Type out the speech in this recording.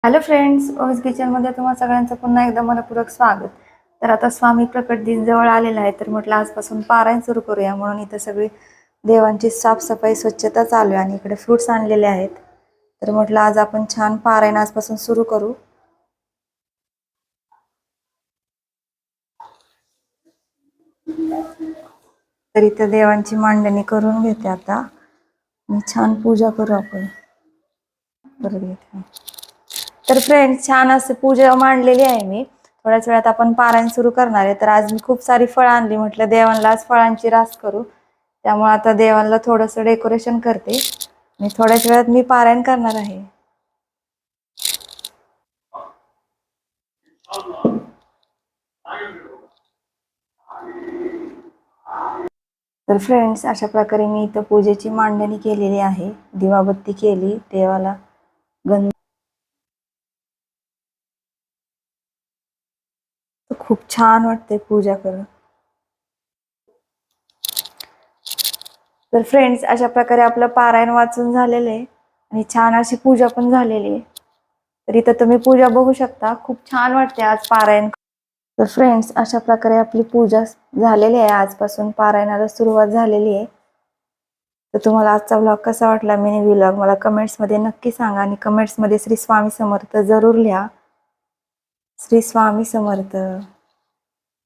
Hello friends, obs किचनमध्ये तुम्हा सगळ्यांचं पुन्हा एकदा मनपूर्वक स्वागत. तर आता स्वामी प्रकट दिन जवळ आलेला आहे, तर म्हटलं आजपासून पारायण सुरू करूया. म्हणून इथं सगळी देवांची साफसफाई स्वच्छता चालू आहे आणि इकडे फ्रुट्स आणलेले आहेत. तर म्हटलं आज आपण छान पारायण आजपासून सुरू करू. तर इथं देवांची मांडणी करून घेते आता आणि छान पूजा करू आपण. परत घेते. तर फ्रेंड्स, छान असे पूजा मांडलेली आहे मी. थोड्याच वेळात आपण पारायण सुरू करणार आहे. तर आज मी खूप सारी फळं आणली, म्हटलं देवांना आज फळांची रास करू. त्यामुळे आता देवांना थोडंसं डेकोरेशन करते आणि थोड्याच वेळात मी पारायण करणार आहे. तर फ्रेंड्स, अशा प्रकारे मी इथं पूजेची मांडणी केलेली आहे. दिवाबत्ती केली, देवाला गंध. खूप छान वाटते पूजा करून. तर फ्रेंड्स, अशा प्रकारे आपलं पारायण वाचून झालेलं आहे आणि छान अशी पूजा पण झालेली आहे. तर इथं तुम्ही पूजा बघू शकता. खूप छान वाटते आज पारायण. तर फ्रेंड्स, अशा प्रकारे आपली पूजा झालेली आहे. आजपासून पारायणाला सुरुवात झालेली आहे. तर तुम्हाला आजचा व्लॉग कसा वाटला, मिनी व्लॉग, मला कमेंट्समध्ये नक्की सांगा आणि कमेंट्समध्ये श्री स्वामी समर्थ जरूर लिहा. श्री स्वामी समर्थ.